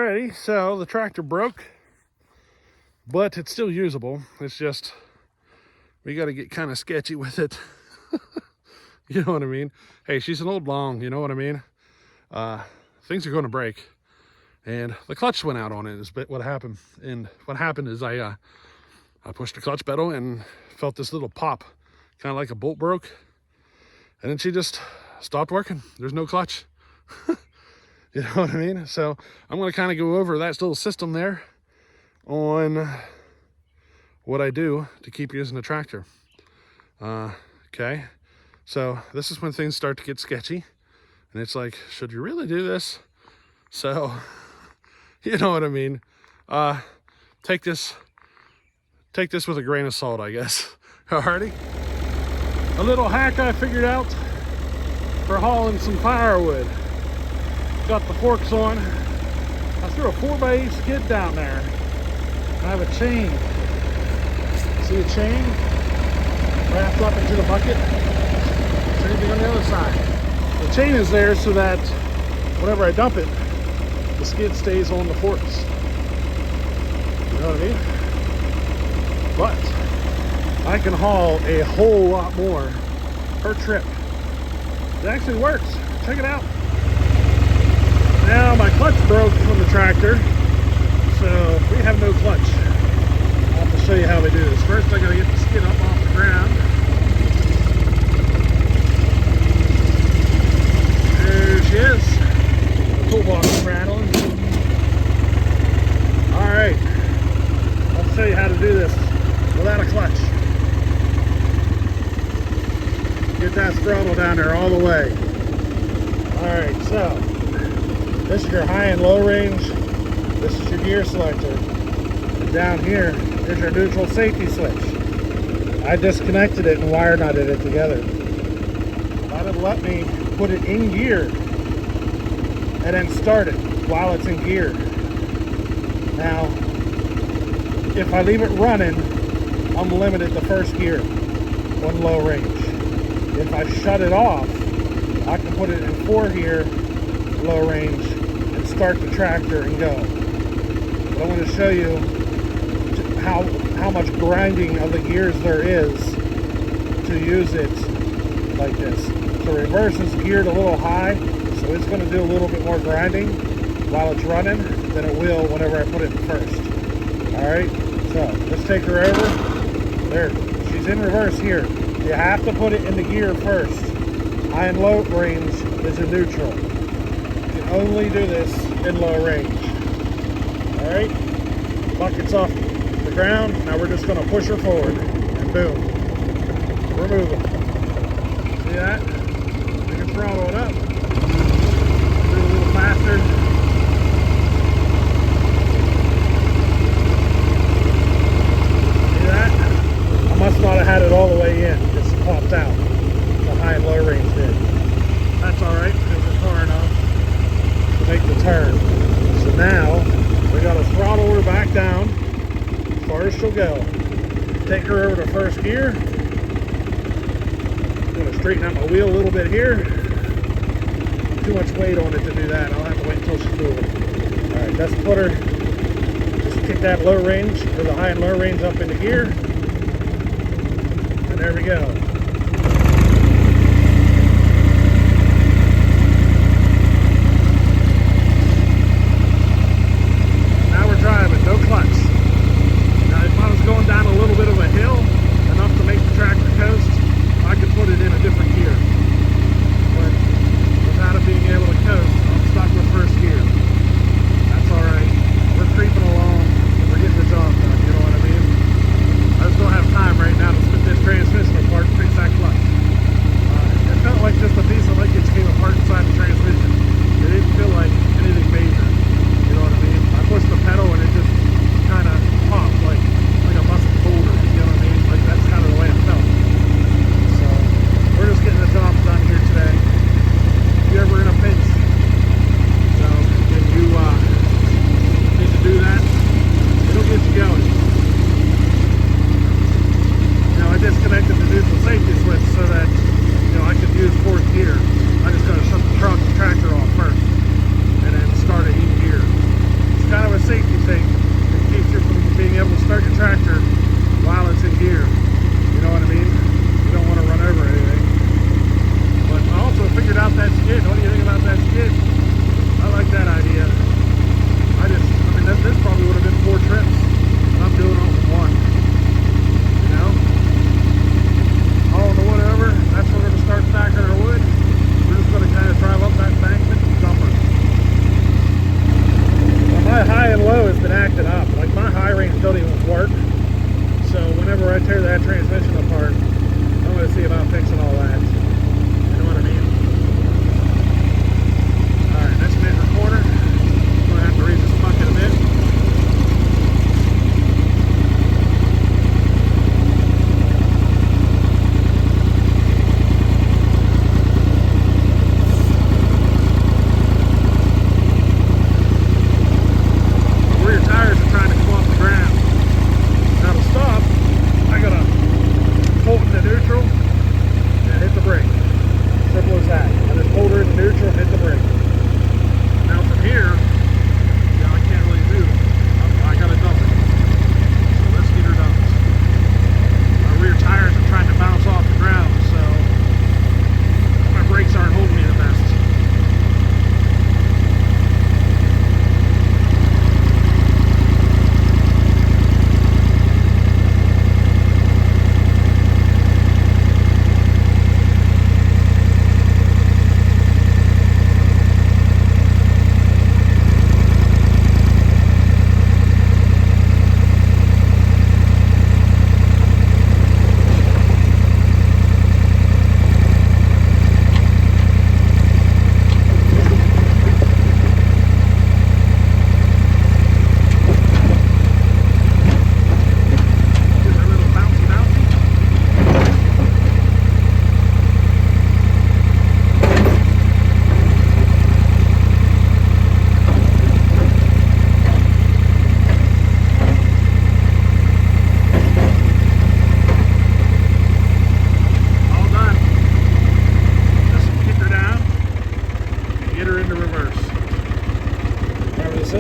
Alrighty, so the tractor broke, but it's still usable. It's just, we got to get kind of sketchy with it. You know what I mean? Hey, she's an old long, you know what I mean? Things are going to break. And the clutch went out on it is what happened. And what happened is I pushed the clutch pedal and felt this little pop, kind of like a bolt broke. And then she just stopped working. There's no clutch. You know what I mean? So I'm going to kind of go over that little system there on what I do to keep using the tractor. Okay. So this is when things start to get sketchy. And it's like, should you really do this? So, you know what I mean? Take this with a grain of salt, I guess. Alrighty. A little hack I figured out for hauling some firewood. Got the forks on. I threw a 4x8 skid down there. I have a chain. See a chain? Wrapped up into the bucket. Same thing on the other side. The chain is there so that whenever I dump it, the skid stays on the forks. You know what I mean? But I can haul a whole lot more per trip. It actually works. Check it out. Now my clutch broke on the tractor, so we have no clutch. I'll have to show you how we do this. First I gotta get the skid up off the ground. There she is. The toolbox is rattling. Alright, I'll show you how to do this without a clutch. Get that throttle down there all the way. Alright, so this is your high and low range. This is your gear selector. And down here is your neutral safety switch. I disconnected it and wire knotted it together. That'll let me put it in gear and then start it while it's in gear. Now, if I leave it running, I'm limited to first gear on low range. If I shut it off, I can put it in 4 gear, low range, and start the tractor and go. But I want to show you how much grinding of the gears there is to use it like this. So reverse is geared a little high, so it's going to do a little bit more grinding while it's running than it will whenever I put it in first. Alright, so let's take her over. There, she's in reverse here. You have to put it in the gear first. High and low range is in neutral. You can only do this in low range. Alright, bucket's off the ground. Now we're just going to push her forward. And boom. We're moving. See that? We can throttle it up. Do it a little faster. See that? I must not have had it all the way in. It's popped out. The high and low range did. That's alright because we're far enough to make the turn. So now we got to throttle her back down as far as she'll go. Take her over to first gear. I'm going to straighten out my wheel a little bit here. Too much weight on it to do that. I'll have to wait until she's moving. Alright, let's put her, just kick that low range, or the high and low range up into gear. And there we go. Now we're driving, no clutch. Now if I was going down a little bit of a hill, enough to make the tractor coast, I could put it in a different gear. But without it being able to coast, I'm stuck with first gear. That's alright. We're creeping along. We're getting the job done, you know what I mean? I just don't have time right now to spit this transmission apart.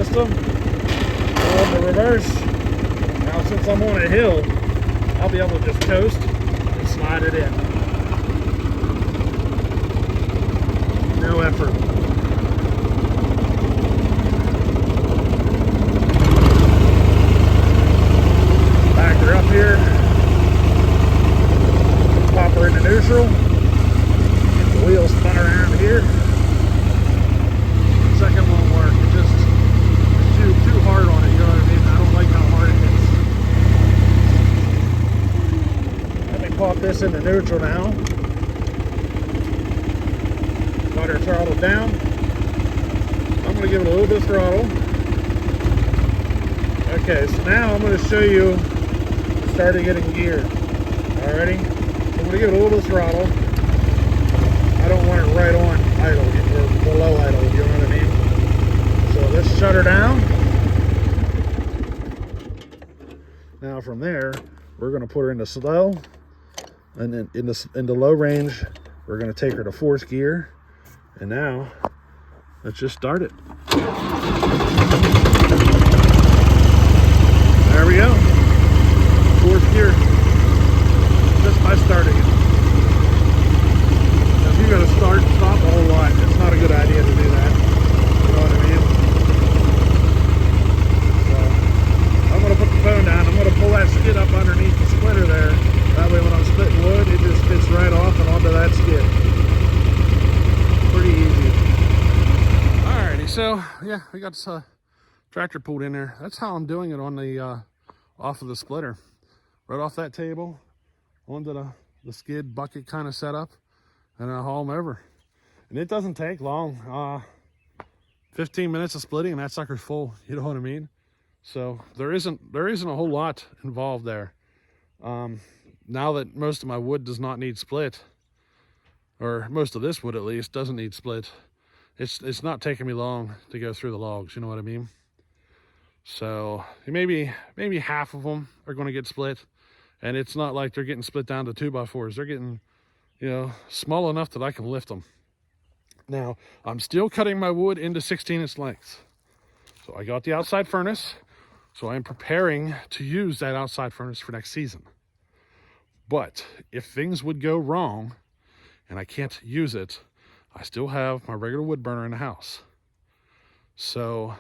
system. Go in the reverse. Now since I'm on a hill, I'll be able to just coast and slide it in. No effort. Back her up here. Pop her into neutral. Get the wheels spun around here. Second won't work. It just it's too hard on it, you know what I mean? I don't like how hard it hits. Let me pop this into neutral now. Got her throttled down. I'm going to give it a little bit of throttle. Okay, so now I'm going to show you starting getting gear. Alrighty? So I'm going to give it a little bit of throttle. I don't want it right on idle or below idle, you know what I mean? So let's shut her down. Now from there, we're going to put her into slow, and then into low range, we're going to take her to fourth gear. And now, let's just start it. There we go. Fourth gear. Just by starting it. Now, if you're going to start and stop a whole lot, it's not a good idea to do that. You know what I mean? So, I'm going to put the phone down. I'm going to pull that skid up underneath the splitter there. That way when I'm splitting wood, it just fits right off and onto that skid. Pretty easy. Alrighty, so yeah, we got this tractor pulled in there. That's how I'm doing it on the off of the splitter. Right off that table, onto the skid bucket kind of setup, and I haul them over. And it doesn't take long. 15 minutes of splitting and that sucker's full, you know what I mean? So there isn't a whole lot involved there. Now that most of my wood does not need split, or most of this wood at least doesn't need split, it's not taking me long to go through the logs, you know what I mean? So maybe half of them are going to get split, and it's not like they're getting split down to 2x4s. They're getting, you know, small enough that I can lift them. Now I'm still cutting my wood into 16-inch lengths. So I got the outside furnace, so I'm preparing to use that outside furnace for next season. But if things would go wrong and I can't use it, I still have my regular wood burner in the house. So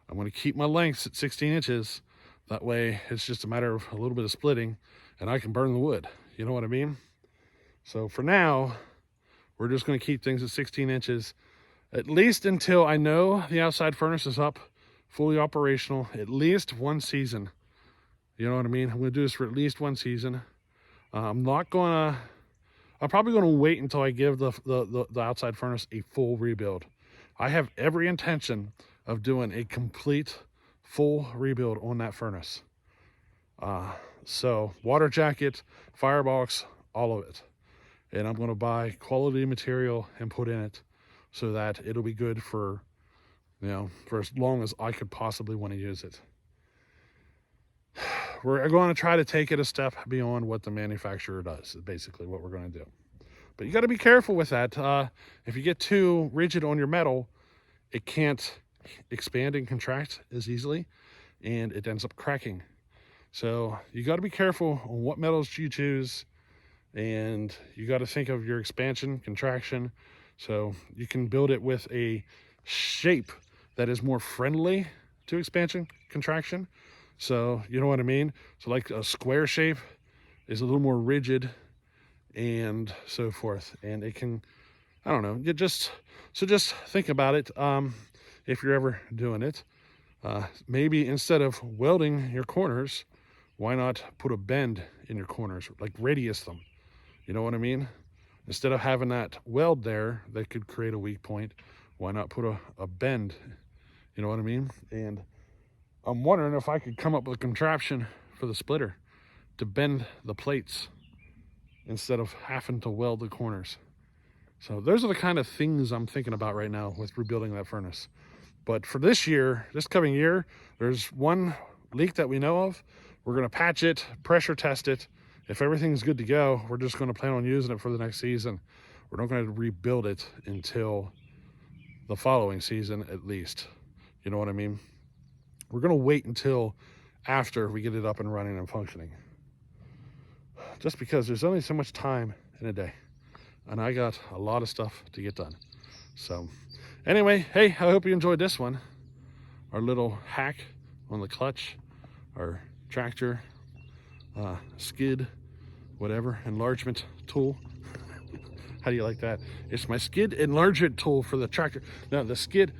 I'm going to keep my lengths at 16 inches. That way it's just a matter of a little bit of splitting and I can burn the wood. You know what I mean? So for now, we're just going to keep things at 16 inches, at least until I know the outside furnace is up, fully operational, at least one season. You know what I mean? I'm going to do this for at least one season. I'm probably going to wait until I give the outside furnace a full rebuild. I have every intention of doing a complete full rebuild on that furnace. So water jacket, firebox, all of it. And I'm going to buy quality material and put in it so that it'll be good for, you know, for as long as I could possibly want to use it. We're going to try to take it a step beyond what the manufacturer does, is basically what we're going to do. But you got to be careful with that. If you get too rigid on your metal, it can't expand and contract as easily, and it ends up cracking. So you got to be careful on what metals you choose, and you got to think of your expansion, contraction. So you can build it with a shape that is more friendly to expansion, contraction. So, you know what I mean? So like a square shape is a little more rigid and so forth. And it can, I don't know, just think about it. If you're ever doing it, maybe instead of welding your corners, why not put a bend in your corners, like radius them? You know what I mean? Instead of having that weld there that could create a weak point, why not put a bend? You know what I mean? And I'm wondering if I could come up with a contraption for the splitter to bend the plates instead of having to weld the corners. So those are the kind of things I'm thinking about right now with rebuilding that furnace. But for this year, this coming year, there's one leak that we know of. We're going to patch it, pressure test it. If everything's good to go, we're just going to plan on using it for the next season. We're not going to rebuild it until the following season at least. You know what I mean? We're going to wait until after we get it up and running and functioning. Just because there's only so much time in a day. And I got a lot of stuff to get done. So anyway, hey, I hope you enjoyed this one. Our little hack on the clutch, our tractor, skid, whatever, enlargement tool. How do you like that? It's my skid enlargement tool for the tractor. No, the skid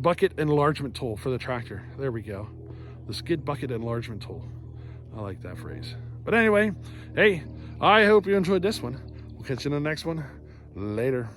bucket enlargement tool for the tractor. There we go. The skid bucket enlargement tool. I like that phrase. But anyway, hey, I hope you enjoyed this one. We'll catch you in the next one. Later.